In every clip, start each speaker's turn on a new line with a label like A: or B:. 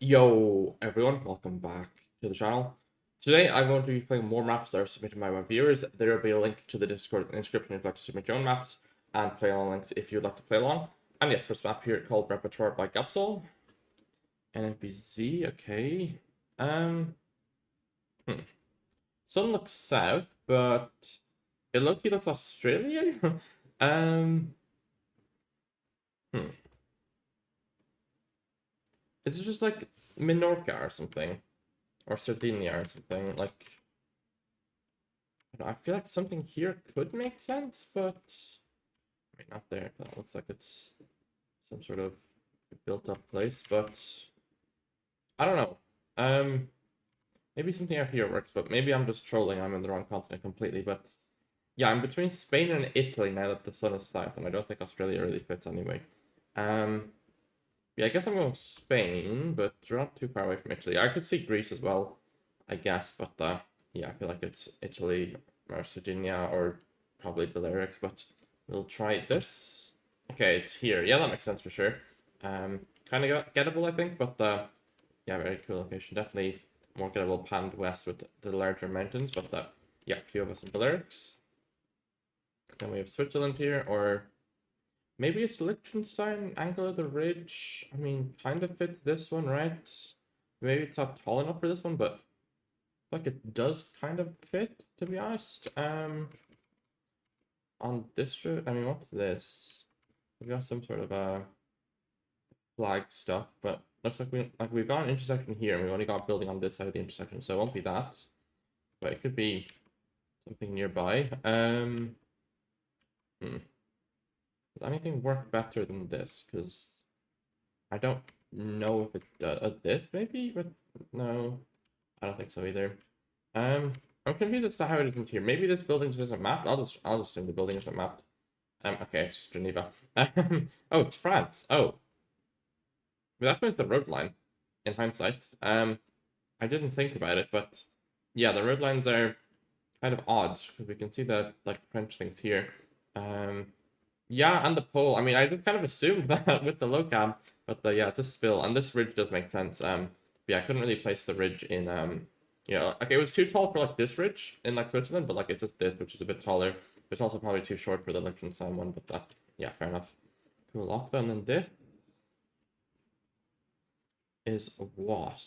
A: Yo, everyone, welcome back to the channel. Today, I'm going to be playing more maps that are submitted by my viewers. There will be a link to the Discord in the description if you'd like to submit your own maps, and play along links if you'd like to play along. And yeah, first map here called Repertoire by Gapsol. NMPZ, okay. Um, hmm. Some looks south, but it looks Australian. um, hmm. Is it just like Minorca or something? Or Sardinia or something? Like, I feel like something here could make sense, but I mean, not there. That looks like it's some sort of built-up place, but I don't know. Maybe something out here works, but maybe I'm just trolling. I'm in the wrong continent completely. But yeah, I'm between Spain and Italy now that the sun is south, and I don't think Australia really fits anyway. Yeah, I guess I'm going Spain, but we're not too far away from Italy. I could see Greece as well, I guess, but yeah, I feel like it's Italy or Sardinia or probably Balearics, but we'll try this. Okay, it's here. Yeah, that makes sense for sure. Kind of gettable, I think, but yeah, very cool location. Definitely more gettable panned west with the larger mountains, but yeah, a few of us in Balearics. Then we have Switzerland here, or maybe it's Liechtenstein, angle of the ridge. I mean, kind of fits this one, right? Maybe it's not tall enough for this one, but like it does kind of fit, to be honest. On this route, I mean, what's this? We got some sort of flag stuff, but looks like we've got an intersection here, and we've only got a building on this side of the intersection, so it won't be that. But it could be something nearby. Does anything work better than this? Because I don't know if it does. This maybe? With no, I don't think so either. I'm confused as to how it isn't here. Maybe this building just isn't mapped. I'll just assume the building isn't mapped. Okay, it's just Geneva. Oh, it's France. Oh, but that's with the road line. In hindsight, I didn't think about it, but yeah, the road lines are kind of odd because we can see the like French things here. Yeah, and the pole. I mean, I just kind of assumed that with the locam, but yeah, just spill. And this ridge does make sense. Yeah, I couldn't really place the ridge in like it was too tall for like this ridge in like Switzerland, but like it's just this, which is a bit taller. It's also probably too short for the Liechtenstein one, but yeah, fair enough. Cool lockdown, and this is what?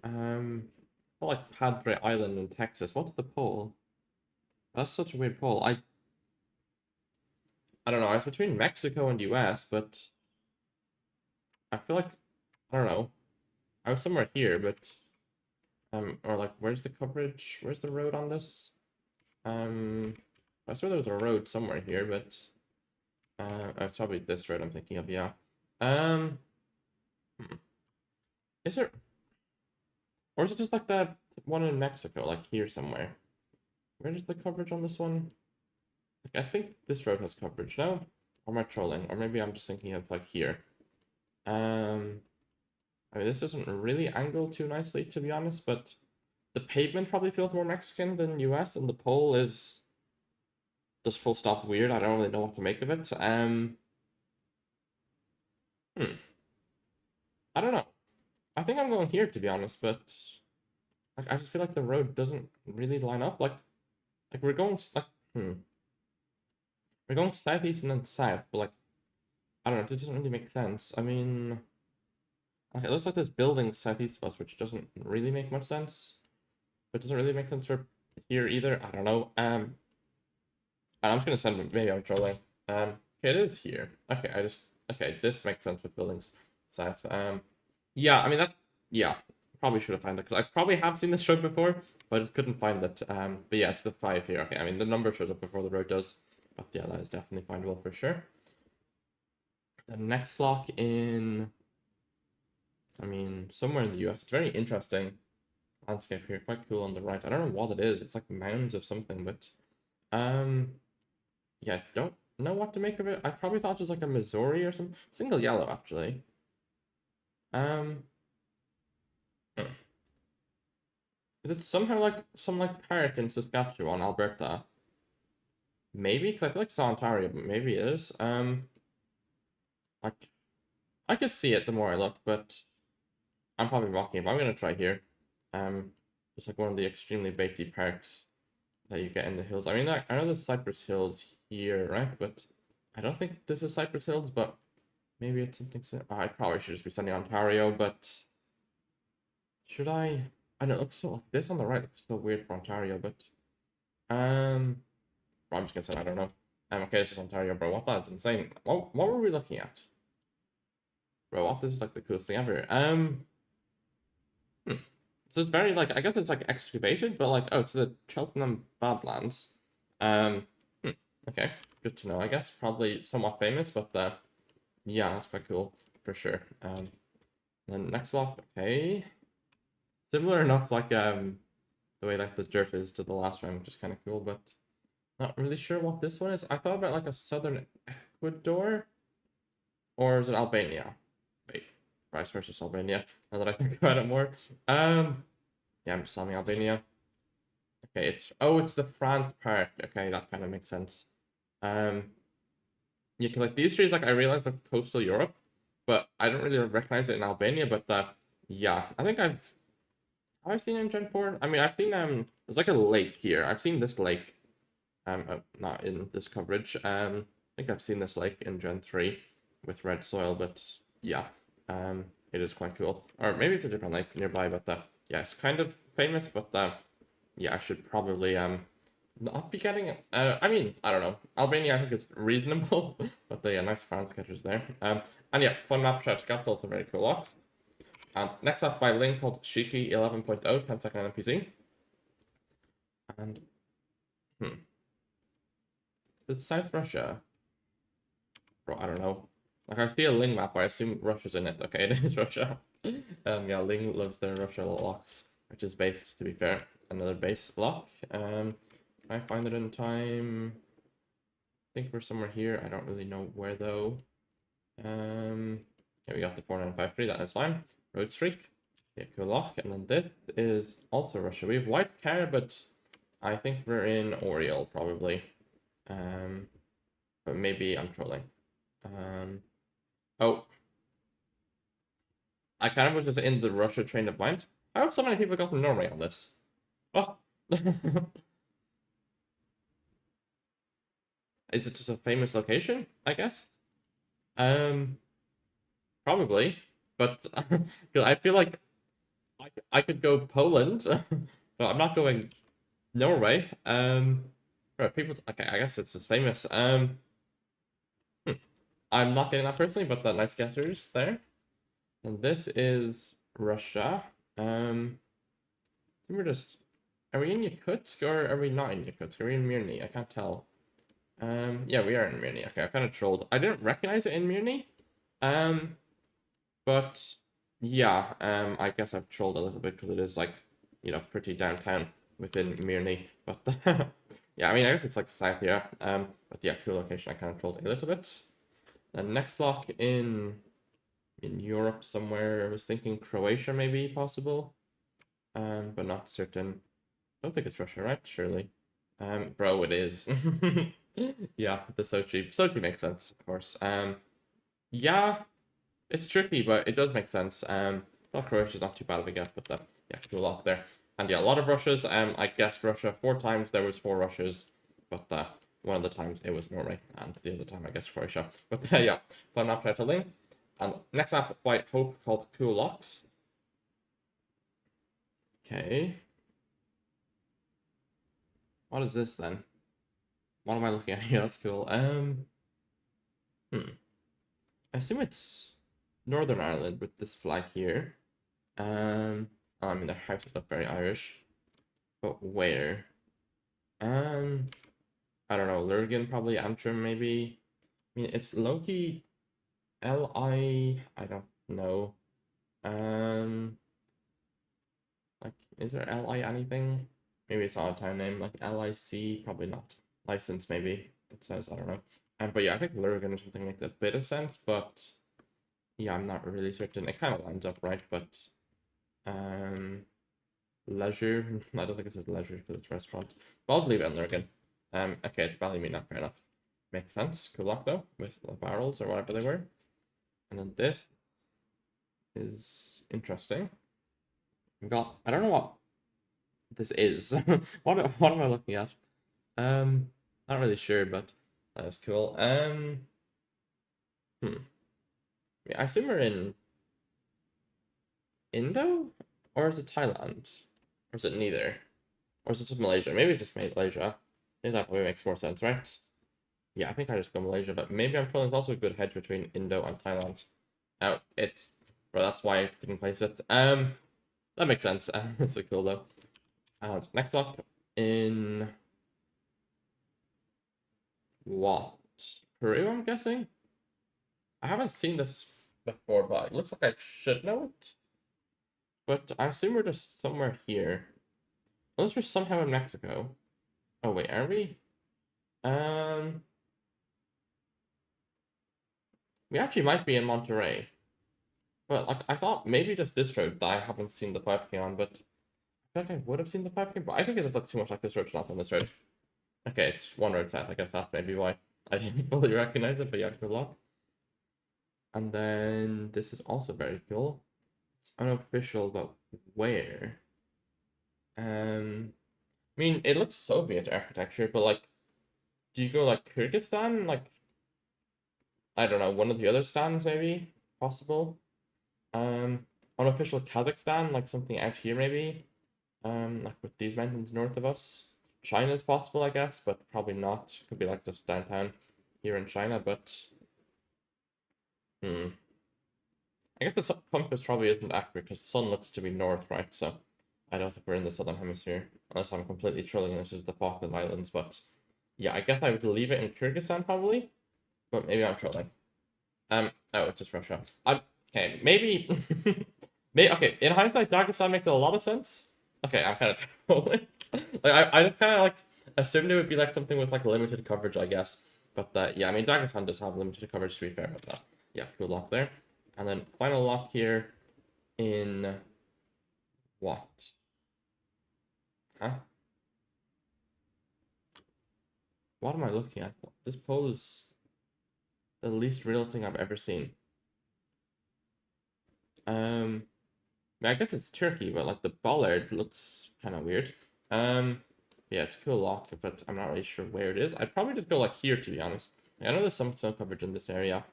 A: Um, like Padre Island in Texas. What's the pole? That's such a weird pole. I don't know. It's between Mexico and US, but I feel like I don't know. I was somewhere here, but or like, where's the coverage? Where's the road on this? I swear there was a road somewhere here, but it's probably this road I'm thinking of. Yeah. Um, hmm. Is there, or is it just like that one in Mexico, like here somewhere? Where is the coverage on this one? Like, I think this road has coverage. No, or am I trolling? Or maybe I'm just thinking of like here. I mean, this doesn't really angle too nicely, to be honest, but the pavement probably feels more Mexican than US, and the pole is just full stop weird. I don't really know what to make of it. Hmm. I don't know. I think I'm going here, to be honest, but like I just feel like the road doesn't really line up. Like we're going like we're going southeast and then south, but like I don't know. It doesn't really make sense. I mean, okay, it looks like there's buildings southeast of us, which doesn't really make much sense. But it doesn't really make sense for here either. I don't know. I'm just gonna send them. Maybe I'm trolling. Okay, it is here. Okay. This makes sense with buildings south. Yeah. I mean that. Yeah, probably should have found it because I probably have seen this road before, but I just couldn't find it. But yeah, it's the 5 here. Okay. I mean the number shows up before the road does, but yeah, that is definitely findable for sure. The next lock in. I mean, somewhere in the US. It's very interesting landscape here. Quite cool on the right. I don't know what it is. It's like mounds of something, but yeah, don't know what to make of it. I probably thought it was like a Missouri or some single yellow actually. Um, hmm. Is it somehow like some like park in Saskatchewan, Alberta? Maybe because I feel like it's Ontario, but maybe it is. Like I could see it the more I look, but I'm probably rocking it. But I'm gonna try here. It's like one of the extremely bakedy parks that you get in the hills. I mean, I know there's Cypress Hills here, right? But I don't think this is Cypress Hills, but maybe it's something. I probably should just be sending Ontario, but should I? I know it looks so like this on the right looks so weird for Ontario, but um, I'm just gonna say I don't know. Okay, this is Ontario, bro. What? That's insane. What were we looking at? Bro, what? This is like the coolest thing ever. Hmm. So it's very like I guess it's like excavation, but like oh, it's the Cheltenham Badlands. Um, hmm, okay, good to know. I guess probably somewhat famous, but yeah, that's quite cool for sure. Then next lock, okay, similar enough like the way like the dirt is to the last one, which is kind of cool, but not really sure what this one is. I thought about like a southern Ecuador, or is it Albania? Wait, Rice versus Albania. Now that I think about it more, yeah, I'm just telling Albania. Okay, it's the France part. Okay, that kind of makes sense. Um, yeah, cause like these trees, like I realized they're coastal Europe, but I don't really recognize it in Albania. But yeah, I think have I seen it in Gen 4? I mean, I've seen there's like a lake here. I've seen this lake. Not in this coverage. I think I've seen this lake in Gen 3 with red soil, but yeah, it is quite cool. Or maybe it's a different lake nearby, but yeah, it's kind of famous, but yeah, I should probably not be getting it. I mean, I don't know. Albania, I think it's reasonable, but yeah, nice fan sketches there. And yeah, fun map shot got also very cool locks. And next up by link called Shiki 11.0, 10-second NMPZ. And it's South Russia. Bro, I don't know. Like I see a Ling map, I assume Russia's in it. Okay, it is Russia. Yeah, Ling loves their Russia locks, which is based, to be fair, another base lock. Can I find it in time? I think we're somewhere here. I don't really know where though. Yeah, we got the 4953. That is fine. Road streak. Yeah, cool lock. And then this is also Russia. We have white car, but I think we're in Oriel probably. But maybe I'm trolling. Oh, I kind of was just in the Russia train of mind. How have so many people got from Norway on this? What? Is it just a famous location? I guess. Um, Probably, but I feel like I could go Poland, but I'm not going Norway. Right, people. Okay, I guess it's just famous. Hmm, I'm not getting that personally, but that nice guessers there. And this is Russia. We're just. Are we in Yakutsk or are we not in Yakutsk? Are we in Mirny? I can't tell. Yeah, we are in Mirny. Okay, I kind of trolled. I didn't recognize it in Mirny. Um, but yeah, I guess I've trolled a little bit because it is like, pretty downtown within Mirny. But yeah, I mean, I guess it's like south here. But yeah, cool location. I kind of trolled a little bit. The next lock in Europe somewhere. I was thinking Croatia maybe possible. But not certain. I don't think it's Russia, right? Surely. Bro, it is. Yeah, the Sochi. Sochi makes sense, of course. Yeah, it's tricky, but it does make sense. Well, Croatia's not too bad of a guess, but yeah, cool lock there. And yeah, a lot of Russias. I guessed Russia 4 times. There was 4 Russias, but one of the times it was Norway, and the other time I guess Croatia. But yeah, fun map titling. And next map by Hope called Cool Locks. Okay. What is this then? What am I looking at here? That's cool. I assume it's Northern Ireland with this flag here. I mean their houses look very Irish, but where? Um, I don't know. Lurgan probably. Antrim maybe. I mean it's Loki. Li. I don't know. Like is there Li anything? Maybe it's not a town name. Like Lic. Probably not. License maybe. It says I don't know. But yeah, I think Lurgan or something makes a bit of sense, but yeah, I'm not really certain. It kind of lines up right, but leisure. I don't think it says leisure because it's restaurant. But I'll leave it in there again. Okay, it's Ballymena, fair enough. Makes sense. Good luck though with the barrels or whatever they were. And then this is interesting. We got, I don't know what this is. What am I looking at? Not really sure, but that's cool. Yeah, I assume we're in Indo? Or is it Thailand? Or is it neither? Or is it just Malaysia? Maybe it's just Malaysia. I think that probably makes more sense, right? Yeah, I think I just go Malaysia, but maybe I'm trolling. It's also a good hedge between Indo and Thailand. Oh, it's... Well, that's why I couldn't place it. That makes sense. That's so cool, though. And next up, in... What? Peru, I'm guessing? I haven't seen this before, but it looks like I should know it. But I assume we're just somewhere here. Unless we're somehow in Mexico. Oh, wait, are we? We actually might be in Monterrey. But like, I thought maybe just this road that I haven't seen the 5K on, but I feel like I would have seen the 5K, but I think it just looks too much like this road, not on this road. Okay, it's one road set. I guess that's maybe why I didn't fully recognize it, but yeah, cool lot. And then this is also very cool. It's unofficial, but where? I mean, it looks Soviet architecture, but like, do you go like Kyrgyzstan? Like, I don't know, one of the other stands maybe? Possible? Unofficial Kazakhstan, like something out here maybe? Like with these mountains north of us. China's possible, I guess, but probably not. Could be like just downtown here in China, but I guess the compass probably isn't accurate because the sun looks to be north, right? So I don't think we're in the southern hemisphere, unless I'm completely trolling this is the Falkland Islands. But yeah, I guess I would leave it in Kyrgyzstan probably, but maybe I'm trolling. Oh, it's just Russia. Okay, maybe, maybe okay. In hindsight, Dagestan makes a lot of sense. Okay, I'm kind of trolling. Like I just kind of like assumed it would be like something with like limited coverage, I guess. But yeah, I mean Dagestan does have limited coverage to be fair, but yeah, cool lock there. And then final lock here in what? Huh? What am I looking at? This pole is the least real thing I've ever seen. I guess it's Turkey, but like the bollard looks kind of weird. Yeah, it's a cool lock, but I'm not really sure where it is. I'd probably just go like here, to be honest. I know there's some snow coverage in this area.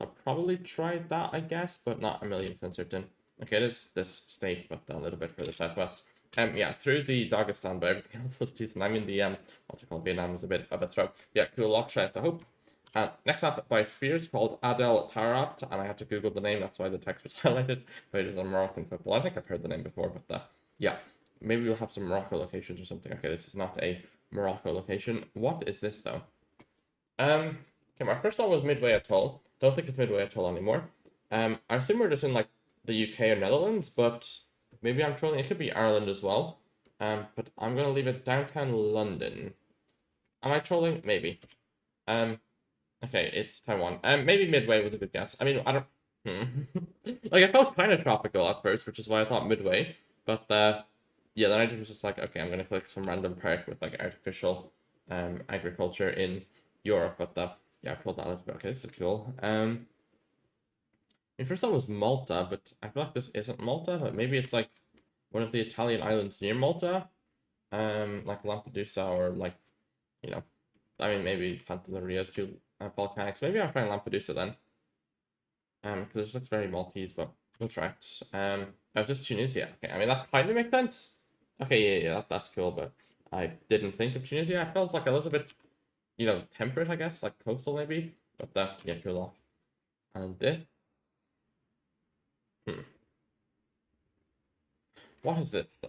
A: I'll probably try that, I guess, but not a million percent certain. Okay, it is this state, but a little bit further southwest. Yeah, through the Dagestan, but everything else was decent. I mean, the what's it called? Vietnam was a bit of a throw. Yeah, cool lock shot, I hope. Next up by Spears called Adel Tarabt, and I had to Google the name, that's why the text was highlighted, but it is a Moroccan football. I think I've heard the name before, but yeah, maybe we'll have some Morocco locations or something. Okay, this is not a Morocco location. What is this though? Okay, my first thought was Midway Atoll. Don't think it's Midway Atoll anymore. I assume we're just in like the UK or Netherlands, but maybe I'm trolling. It could be Ireland as well. But I'm gonna leave it downtown London. Am I trolling? Maybe. Okay, it's Taiwan. Maybe Midway was a good guess. I mean, I don't. Like, I felt kind of tropical at first, which is why I thought Midway. But yeah, then I was just like, okay, I'm gonna click some random park with like artificial agriculture in Europe. But yeah, I pulled that a little bit. Okay, this is cool. I mean, first thought was Malta, but I feel like this isn't Malta. But maybe it's like one of the Italian islands near Malta, like Lampedusa or like, you know, I mean, maybe Pantelleria is too volcanics. Maybe I'll try Lampedusa then. Because this looks very Maltese, but we'll try it. Oh, just Tunisia. Okay, I mean, that kind of makes sense. Okay, yeah, that's cool, but I didn't think of Tunisia. I felt like a little bit, you know, temperate, I guess, like coastal maybe. But yeah, cool off. And this. What is this?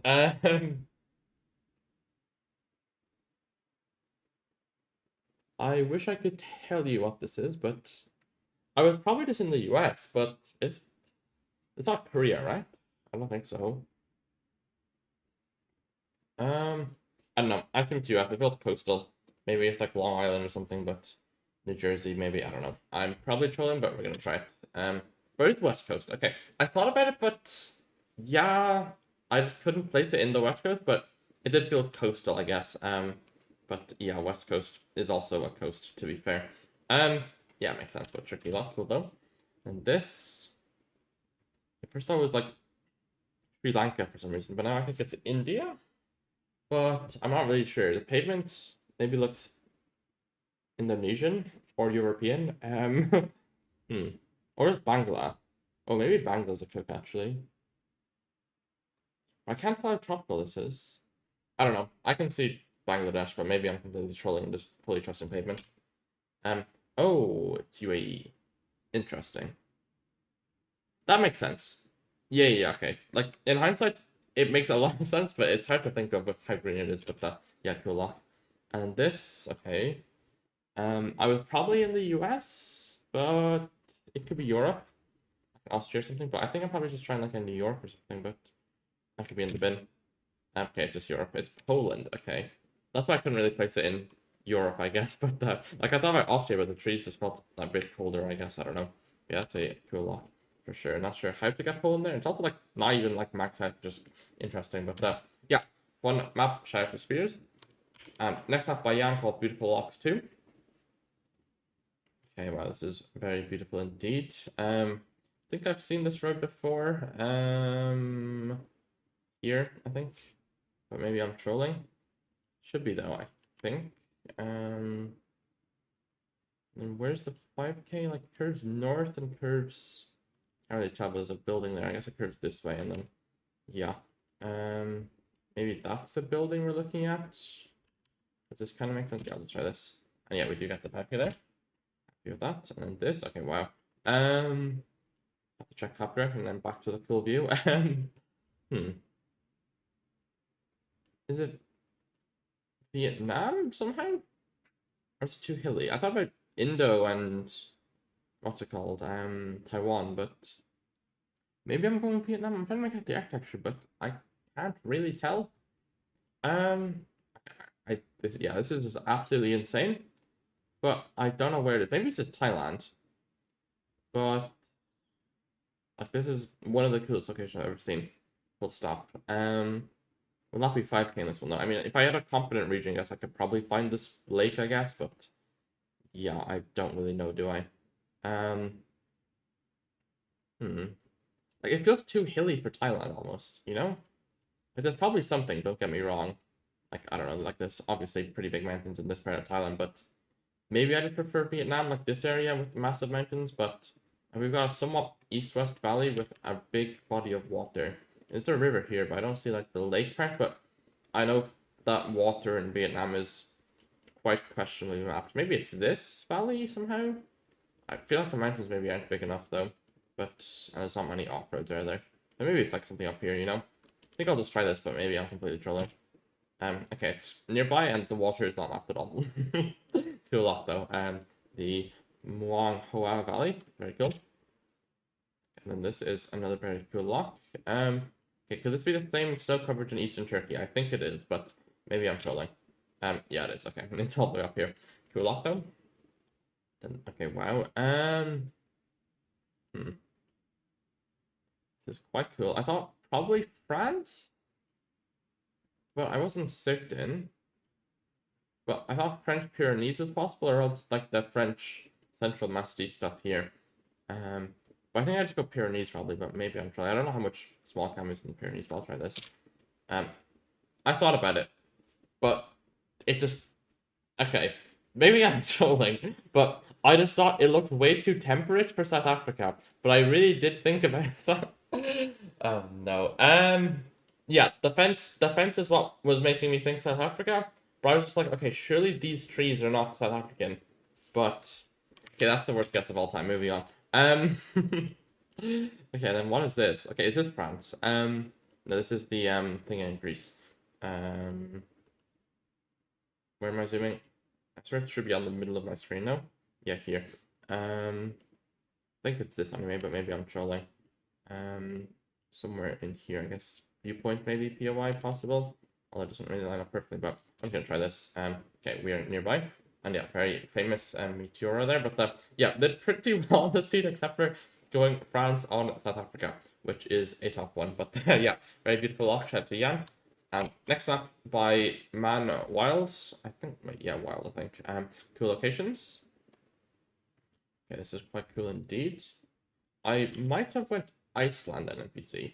A: I wish I could tell you what this is, but I was probably just in the US, but it's not Korea, right? I don't think so. I don't know. I think it's US. It feels coastal. Maybe it's like Long Island or something, but New Jersey, maybe. I don't know. I'm probably trolling, but we're gonna try it. Where is West Coast? Okay, I thought about it, but yeah, I just couldn't place it in the West Coast, but it did feel coastal, I guess. But yeah, West Coast is also a coast, to be fair. Yeah, makes sense, but tricky lot. Cool though. And this, at first I was like Sri Lanka for some reason, but now I think it's India. But I'm not really sure. The pavement maybe looks Indonesian or European. Or is Bangla? Oh, maybe Bangla's a cook actually. I can't tell how tropical this is. I don't know. I can see Bangladesh, but maybe I'm completely trolling and just fully trusting pavement. Um. Oh, it's UAE. Interesting. That makes sense. Yeah, okay. Like, in hindsight, it makes a lot of sense, but it's hard to think of with how green it is, but yeah, cool lock. And this, okay. I was probably in the US, but it could be Europe, Austria or something, but I think I'm probably just trying like in New York or something, but that could be in the bin. Okay, it's just Europe. It's Poland, okay. That's why I couldn't really place it in Europe, I guess, but like I thought about Austria, but the trees just felt a bit colder, I guess, I don't know. Yeah, that's a cool lock for sure. Not sure how to get Poland there. It's also like not even like max out, just interesting, but yeah, one map, shout out to Spears. Next map by Jan called Beautiful Locks 2. Okay, wow, this is very beautiful indeed. I think I've seen this road before. Here, I think. But maybe I'm trolling. Should be though, I think. And where's the 5K? Like curves north and curves. I can't really tell, but there's a building there. I guess it curves this way and then yeah. Maybe that's the building we're looking at. Does this kind of make sense? Yeah, let's try this. And yeah, we do get the 5K there. Happy with that. And then this. Okay, wow. Have to check copyright and then back to the full view. Is it Vietnam somehow? Or is it too hilly? I thought about Indo and what's it called? Taiwan, but maybe I'm going Vietnam. I'm trying to make out the architecture, but I can't really tell. This is just absolutely insane. But I don't know where it is. Maybe it's just Thailand. But like this is one of the coolest locations I've ever seen. Full stop. Will not be 5K in this one though. I mean, if I had a competent region, I guess I could probably find this lake, I guess, but yeah, I don't really know, do I? Like it feels too hilly for Thailand almost, you know? Like there's probably something, don't get me wrong. Like I don't know, like there's obviously pretty big mountains in this part of Thailand, but maybe I just prefer Vietnam, like this area with massive mountains, but we've got a somewhat east-west valley with a big body of water. There's a river here, but I don't see like the lake part, but I know that water in Vietnam is quite questionably mapped. Maybe it's this valley somehow? I feel like the mountains maybe aren't big enough though, but there's not many off-roads, are there? But maybe it's like something up here, you know? I think I'll just try this, but maybe I'm completely trolling. Okay, it's nearby and the water is not mapped at all. Cool lot though. The Muang Hoa Valley, very cool. And then this is another very cool lock. Okay, could this be the same snow coverage in eastern Turkey? I think it is, but maybe I'm trolling. Yeah, it is. Okay, it's all the way up here. Cool lock though. Then okay, wow. This is quite cool. I thought probably France, but I wasn't certain. But I thought French Pyrenees was possible, or else like the French Central Massif stuff here. But I think I just go Pyrenees probably, but maybe I'm trying. I don't know how much small cam is in the Pyrenees, but I'll try this. I thought about it, but it just okay. Maybe I'm trolling, but I just thought it looked way too temperate for South Africa. But I really did think about it. Oh no. Yeah, the fence is what was making me think South Africa. But I was just like, okay, surely these trees are not South African. But okay, that's the worst guess of all time. Moving on. Okay, then what is this? Okay, is this France? No, this is the thing in Greece. Where am I zooming? I swear it should be on the middle of my screen now. Yeah, here. I think it's this anyway, but maybe I'm trolling. Somewhere in here, I guess. Viewpoint maybe, POI possible. Although it doesn't really line up perfectly, but I'm gonna try this. Okay, we are nearby. And yeah, very famous Meteora there, but yeah, did pretty well on the seat, except for going France on South Africa, which is a tough one. But yeah, very beautiful lock. Shout out to Jan. Next up by Man Wilds. I think, yeah, Wild, I think. Two locations. Okay, this is quite cool indeed. I might have went Iceland NPC,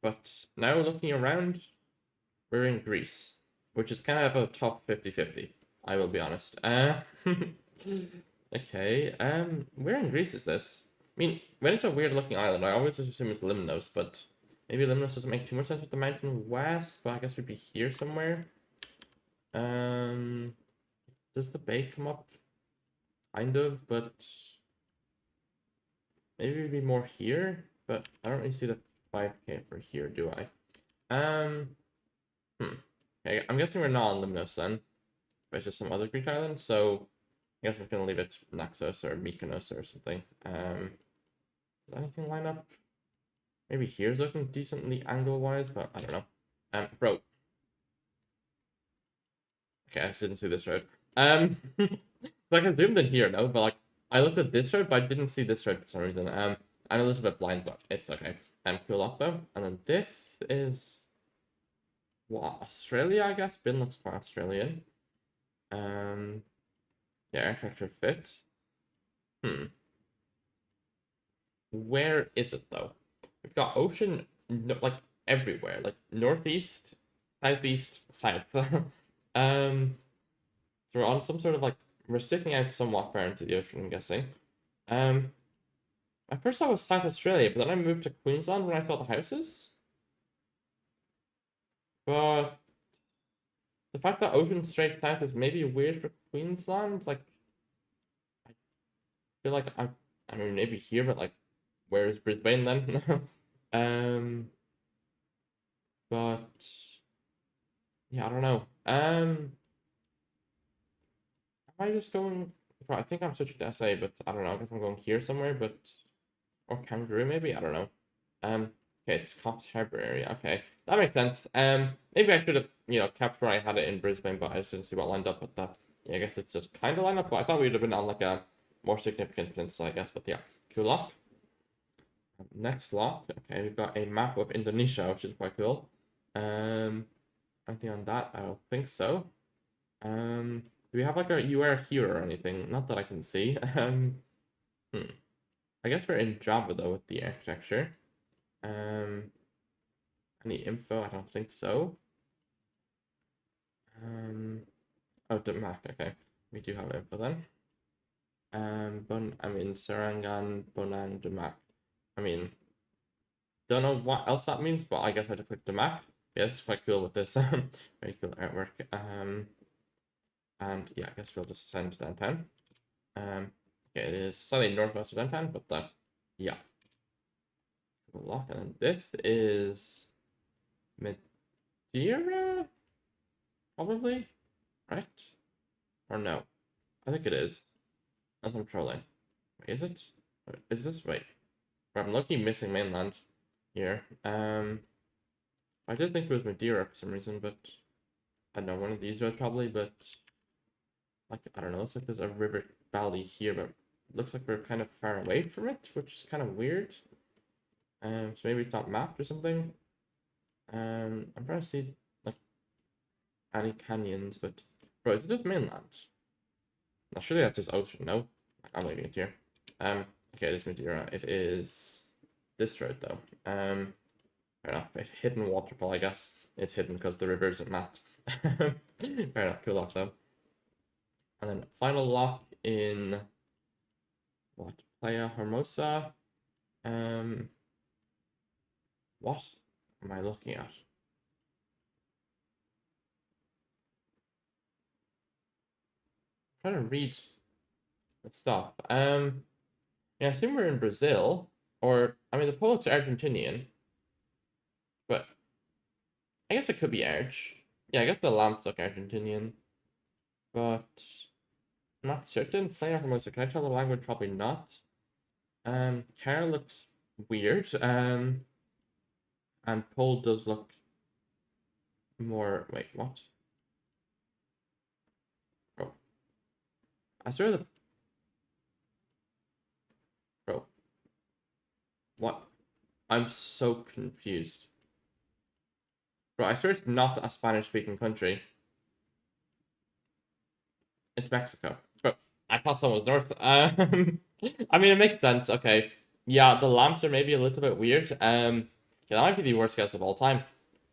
A: but now looking around, we're in Greece, which is kind of a tough 50-50, I will be honest. Okay, where in Greece is this? I mean, when it's a weird looking island, I always just assume it's Limnos, but maybe Limnos doesn't make too much sense with the mountain west, but I guess we'd be here somewhere. Does the bay come up? Kind of, but maybe it'd be more here, but I don't really see the 5k for here, do I? Okay, I'm guessing we're not on Limnos then, but it's just some other Greek island, so I guess we're gonna leave it Naxos or Mykonos or something. Does anything line up? Maybe here's looking decently angle-wise, but I don't know. Bro. Okay, I just didn't see this road. Like I zoomed in here, no, but like I looked at this road, but I didn't see this road for some reason. I'm a little bit blind, but it's okay. Cool up though. And then this is what, Australia, I guess. Bin looks quite Australian. Yeah, architecture fits. Where is it though? We've got ocean like everywhere, like northeast, southeast, south. So we're on some sort of like we're sticking out somewhat far into the ocean, I'm guessing. At first I was South Australia, but then I moved to Queensland when I saw the houses. But the fact that ocean straight south is maybe weird for Queensland, like I feel like I mean maybe here, but like where is Brisbane then? But yeah, I don't know. Am I just going? I think I'm switching to SA, but I don't know. I guess I'm going here somewhere, but or Kangaroo maybe. I don't know. Okay, it's Coffs Harbour area. Okay, that makes sense. Maybe I should have kept where I had it in Brisbane, but I just didn't see what lined up with that. Yeah, I guess it's just kind of lined up, but I thought we'd have been on like a more significant peninsula, I guess. But yeah, cool lock. Next lock. Okay, we've got a map of Indonesia, which is quite cool. Anything on that? I don't think so. Do we have like a UR here or anything? Not that I can see. I guess we're in Java though with the architecture. Any info? I don't think so. Oh, Mac. Okay, we do have info then. I mean Serangan, Bonang, Demak. I mean, don't know what else that means, but I guess I had to click Demak. Yeah, this is quite cool with this. Very cool artwork. And yeah, I guess we'll just send downtown. Okay, it is slightly northwest of downtown, but yeah. Lock, and this is Madeira, probably, right? Or no? I think it is. As I'm trolling. Wait, is it? Is this wait? I'm lucky missing mainland here. I did think it was Madeira for some reason, but I don't know, one of these roads probably, but like I don't know, looks like there's a river valley here, but it looks like we're kind of far away from it, which is kind of weird. So maybe it's not mapped or something. I'm trying to see like any canyons, but bro, is it just mainland? No, surely that's just ocean, no? I'm leaving it here. Okay, it is Madeira. It is this road though. Fair enough. A hidden waterfall, I guess. It's hidden because the river isn't mapped. Fair enough, cool lock though. And then final lock in what? Playa Hermosa. What am I looking at? I'm trying to read the stuff. Yeah, I assume we're in Brazil, or I mean the Poets are Argentinian, but I guess it could be Arch. Yeah, I guess the lamps look Argentinian, but I'm not certain. Playa Hermosa, can I tell the language? Probably not. Hair looks weird. And Pole does look more. Wait, what? Bro, I swear the bro. What? I'm so confused. Bro, I swear it's not a Spanish-speaking country. It's Mexico. Bro, I thought someone was north. I mean, it makes sense. Okay, Yeah, the lamps are maybe a little bit weird. Yeah, that might be the worst guess of all time.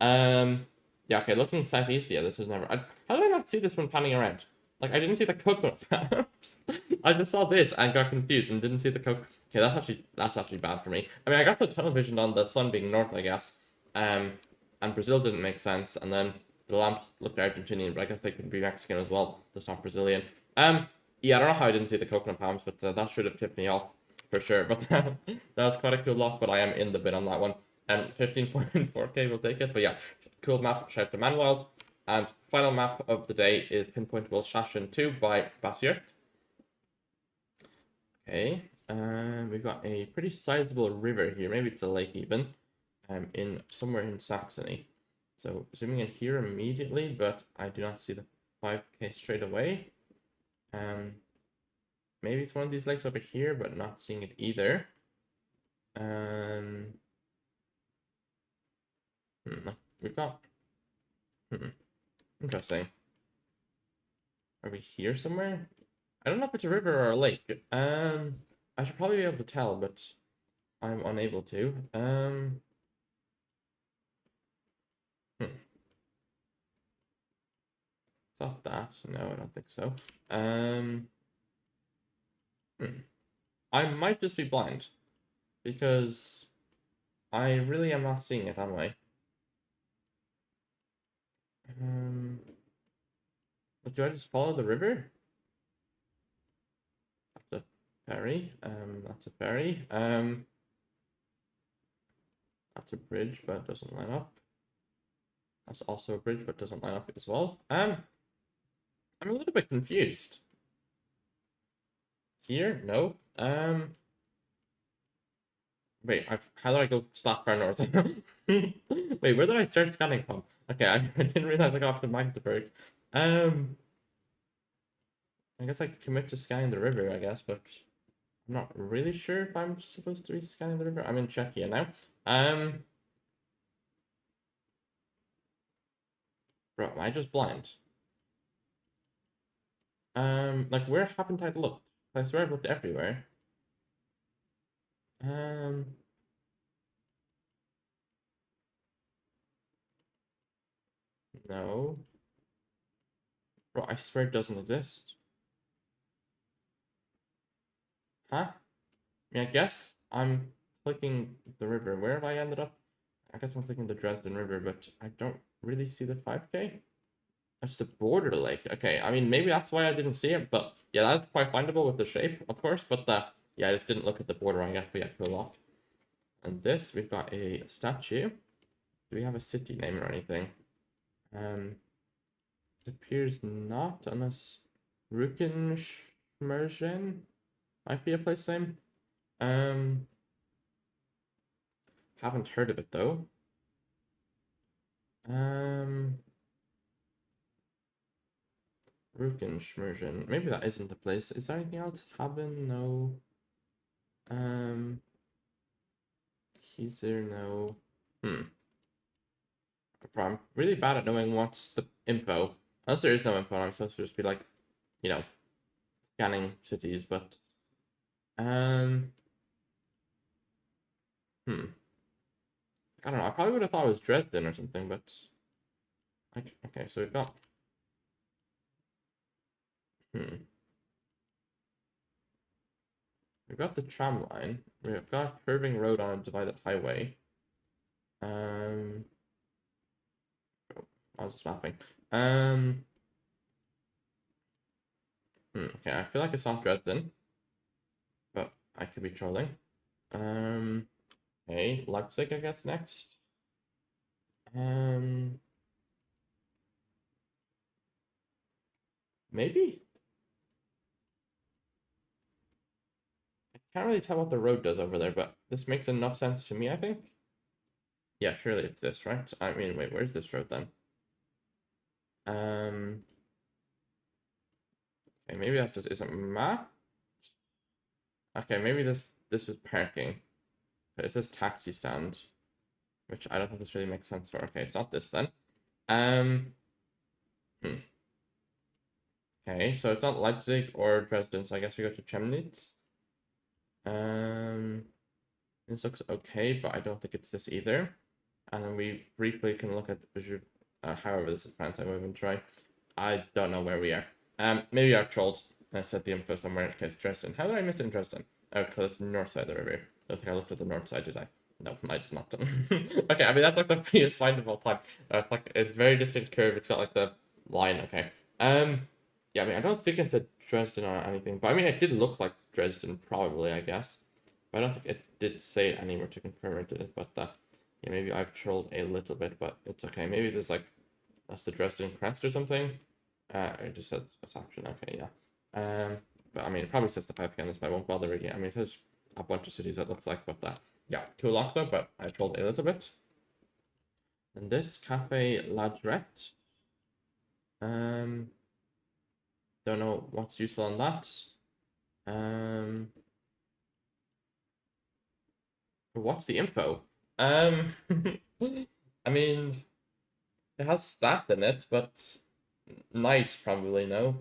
A: Yeah, okay, looking southeast, yeah, this is never. How did I not see this one panning around? Like, I didn't see the coconut palms. I just saw this and got confused and didn't see the coconut. Okay, that's actually bad for me. I mean, I got the tunnel vision on the sun being north, I guess. And Brazil didn't make sense, and then the lamps looked Argentinian, but I guess they could be Mexican as well. That's not Brazilian. Yeah, I don't know how I didn't see the coconut palms, but that should have tipped me off for sure. But that was quite a cool lock, but I am in the bin on that one. And 15.4k will take it. But yeah, cool map. Shout out to Manwild. And final map of the day is Pinpointable Shashin 2 by Basiert. Okay, we've got a pretty sizable river here. Maybe it's a lake even. In somewhere in Saxony. So zooming in here immediately, but I do not see the 5k straight away. Maybe it's one of these lakes over here, but not seeing it either. We've got. Interesting. Are we here somewhere? I don't know if it's a river or a lake. I should probably be able to tell, but I'm unable to. Not that. No, I don't think so. I might just be blind because I really am not seeing it, am I? Do I just follow the river? That's a ferry. That's a ferry. That's a bridge, but it doesn't line up. That's also a bridge, but doesn't line up as well. I'm a little bit confused. Here? No. Wait, how did I go stop far north? Wait, where did I start scanning from? Okay, I didn't realize I got off to Magdeburg. I guess I commit to scanning the river, I guess, but I'm not really sure if I'm supposed to be scanning the river. I'm in Czechia now. Bro, am I just blind? Like, where haven't I looked? I swear I've looked everywhere. No. Bro, I swear it doesn't exist. Huh? I mean, I guess I'm clicking the river. Where have I ended up? I guess I'm clicking the Dresden River, but I don't really see the 5k. That's the border lake. Okay, I mean, maybe that's why I didn't see it, but yeah, that's quite findable with the shape, of course, but yeah, I just didn't look at the border, I guess, but yeah, cool off. And this, we've got a statue. Do we have a city name or anything? It appears not, unless Rukenschmergen might be a place name. Haven't heard of it though. Rukenschmergen. Maybe that isn't the place. Is there anything else? Haben? No. Kieser? No. I'm really bad at knowing what's the info. Unless there is no info, I'm supposed to just be like, you know, scanning cities, but I don't know. I probably would have thought it was Dresden or something, but okay, so we've got we've got the tram line. We've got a curving road on a divided highway. I was just mapping. Okay, I feel like it's not Dresden, but I could be trolling. Okay, Leipzig, I guess, next. Maybe? I can't really tell what the road does over there, but this makes enough sense to me, I think. Yeah, surely it's this, right? I mean, wait, where's this road then? Okay, maybe that just isn't mapped. Okay, maybe this is parking. But it says taxi stand, which I don't think this really makes sense for. Okay, it's not this then. Okay, so it's not Leipzig or Dresden, so I guess we go to Chemnitz. This looks okay, but I don't think it's this either. And then we briefly can look at however this is pronounced. I won't even try. I don't know where we are. Maybe I've trolled and I set the info somewhere. Okay, it's Dresden. How did I miss it in Dresden? Oh, because it's the north side of the river. Don't think I looked at the north side, did I? No, I did not. Okay, I mean that's like the prettiest find of all time. It's like a very distinct curve. It's got like the line. Okay. Yeah, I mean I don't think it's a Dresden or anything, but I mean it did look like Dresden probably, I guess. But I don't think it did say it anywhere to confirm it, did it? But yeah, maybe I've trolled a little bit, but it's okay. Maybe there's like that's the Dresden crest or something. It just says option. Okay, yeah. But I mean, it probably says the 5K on this, but I won't bother reading it. I mean, it says a bunch of cities it looks like, but yeah, too long though. But I trolled a little bit. And this Cafe Ladrette. Um, don't know what's useful on that. What's the info? I mean, it has stat in it, but nice probably no.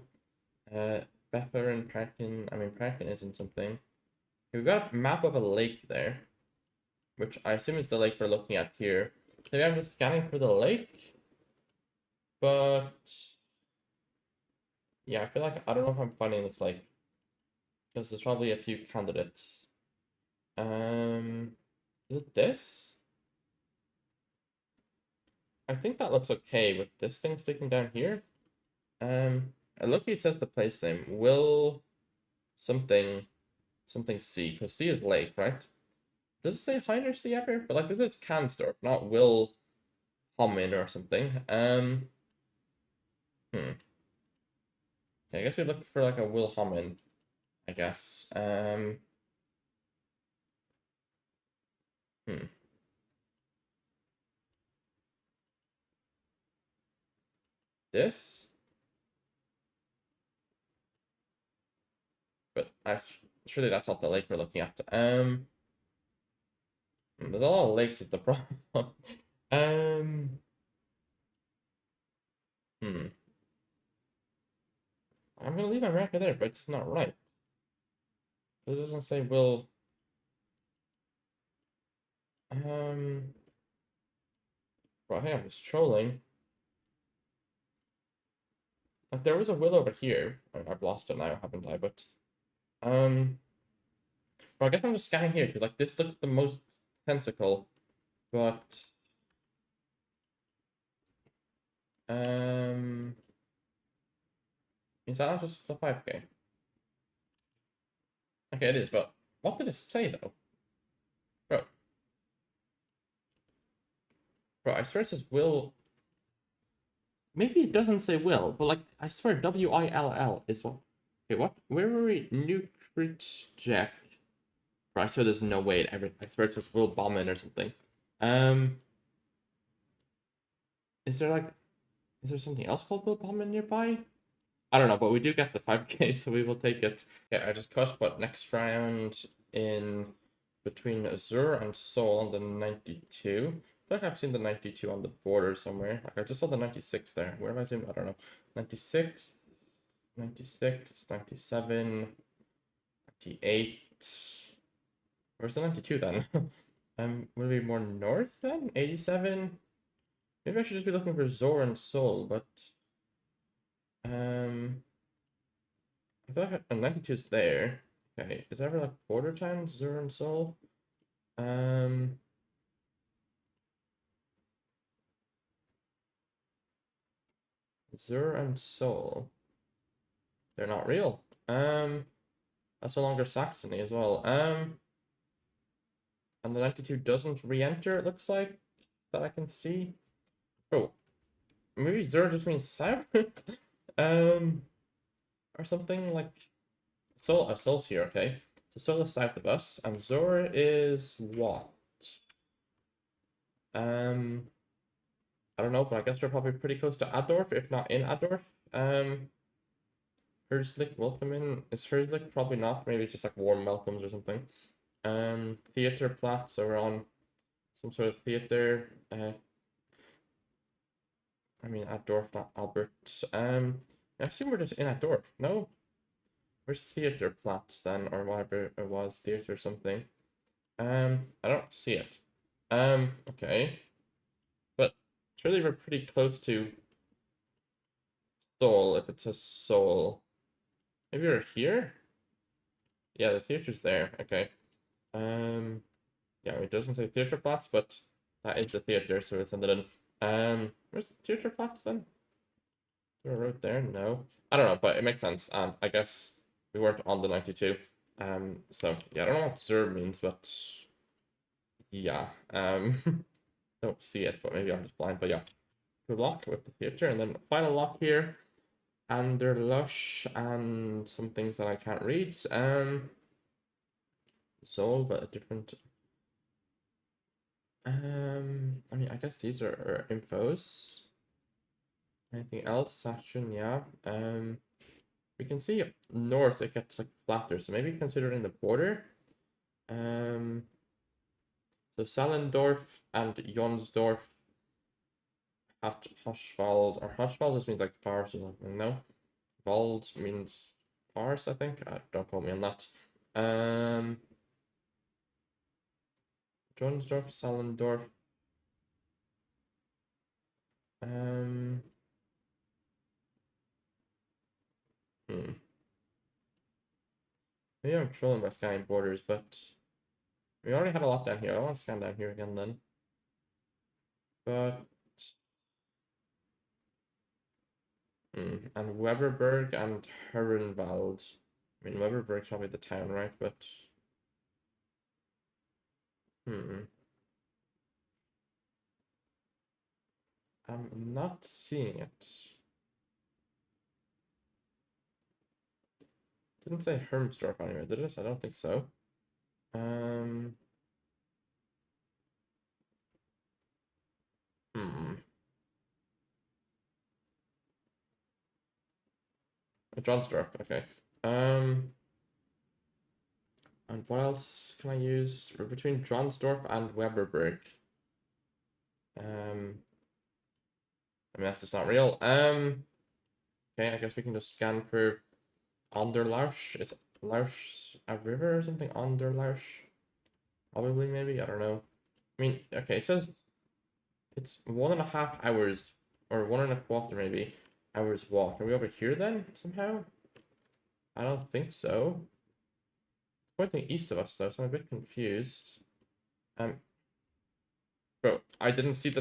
A: Beffer and Parkin. I mean, Parkin isn't something. We've got a map of a lake there, which I assume is the lake we're looking at here. Maybe I'm just scanning for the lake, but yeah, I feel like I don't know if I'm finding this lake because there's probably a few candidates. Is it this? I think that looks okay with this thing sticking down here. Look, it says the place name. Will something C, because C is lake, right? Does it say Heiner C ever? But like this is Canstorp, not Will Homin or something. Okay, I guess we look for like a Will Homin, I guess. Hmm. This? But surely that's not the lake we're looking at. There's a lot of lakes is the problem. um, hmm. I'm gonna leave America there, but it's not right. It doesn't say Will. Um, bro, I think I'm just trolling. Like there was a Will over here. I've lost it now, haven't I? But well, I guess I'm just scanning here because like this looks the most sensical, but um, is that not just the 5K? Okay, it is, but what did it say though? Bro, I swear it says Will. Maybe it doesn't say Will, but like I swear WILL is what. Okay, what? Where were we? Jack. Bro, I swear there's no way it ever. I swear it says Will Bombin or something. Um, is there like, is there something else called Will Bombin nearby? I don't know, but we do get the 5K, so we will take it. Yeah, I just cut, but next round in between Azure and Seoul on the 92. I feel like I've seen the 92 on the border somewhere. Like I just saw the 96 there. Where have I seen? I don't know. 96, 96, 97, 98. Where's the 92 then? Would it be more north then? 87? Maybe I should just be looking for Zor and Seoul, but I feel like a 92 is there. Okay, is there ever like border towns, Zur and Seoul? Um, Zur and Seoul. They're not real. That's no longer Saxony as well. And the 92 doesn't re-enter, it looks like, that I can see. Oh, maybe Zur just means south? Um, or something like Seoul, Seoul's here, okay. So Seoul is south of us, and Zur is what? Um, I don't know, but I guess we're probably pretty close to Adorf, if not in Adorf. Herzlich welcome is Herzlich probably not. Maybe it's just like warm welcomes or something. Theater Platz, so we're on some sort of theater. I mean Adorf, not Albert. I assume we're just in Adorf. No, where's Theater Platz then, or whatever it was, theater something. I don't see it. Okay. But surely we're pretty close to Seoul if it says Seoul. Maybe we're here? Yeah, the theater's there. Okay. Yeah, it doesn't say theater plots, but that is the theater, so we'll send it in. Where's the theater plots then? Is there a road there? No. I don't know, but it makes sense. And I guess we weren't on the 92. So yeah, I don't know what Zer means, but yeah. Don't see it, but maybe I'm just blind. But yeah. Good luck with the theater, and then final lock here. Lush and some things that I can't read. Zol, but a different. I mean, I guess these are infos. Anything else? Saturn, yeah. We can see north it gets like flatter, so maybe considering the border. So Salendorf and Jonsdorf, Hochwald, or Hochwald just means like forest or something. No, Wald means forest, I think. Don't quote me on that. Jonsdorf, Salendorf. Maybe I'm trolling by scanning borders, but we already had a lot down here. I don't want to scan down here again then. But and Weberberg and Herrenwald. I mean, Weberberg's probably the town, right? But I'm not seeing it. Didn't say Hermsdorf anywhere, did it? I don't think so. Johnsdorf, okay. And what else can I use? We're between Johnsdorf and Weberberg. I mean, that's just not real. Okay, I guess we can just scan for Onderlausch. Is Lausch a river or something? Onderlausch? Probably, maybe? I don't know. I mean, okay, it says it's 1.5 hours, or 1.25 maybe, hours walk. Are we over here then, somehow? I don't think so. Pointing east of us, though, so I'm a bit confused. Bro, I didn't see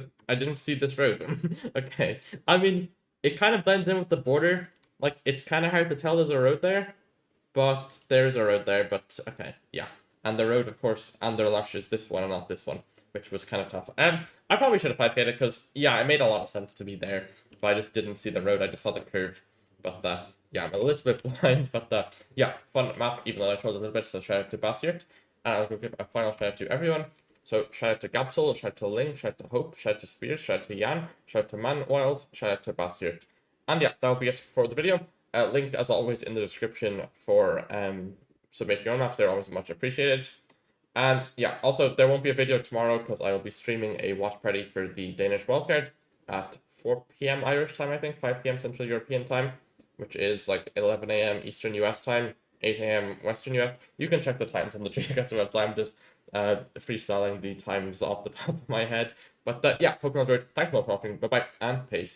A: this road. Okay. I mean, it kind of blends in with the border. Like, it's kind of hard to tell there's a road there, but there's a road there, but okay, yeah. And the road, of course, Anderlecht is this one and not this one, which was kind of tough. I probably should have 5K'd it because, yeah, it made a lot of sense to be there, but I just didn't see the road, I just saw the curve. But, yeah, I'm a little bit blind, but, yeah, fun map, even though I told a little bit, so shout out to Basiert. And I'll give a final shout out to everyone. So shout out to Gapsel, shout out to Ling, shout out to Hope, shout out to Spears, shout out to Jan, shout out to Manwild, shout out to Basiert. And yeah, that'll be it for the video. Linked as always in the description for submitting your own maps. They're always much appreciated. And yeah, also there won't be a video tomorrow because I will be streaming a watch party for the Danish wildcard at 4 p.m. Irish time, I think, 5 p.m. Central European time, which is like 11 a.m. Eastern US time, 8 a.m. Western US. You can check the times on the Geoguessr website. I'm just freestyling the times off the top of my head. But yeah, hope you enjoyed. Thanks for watching. Bye bye and peace.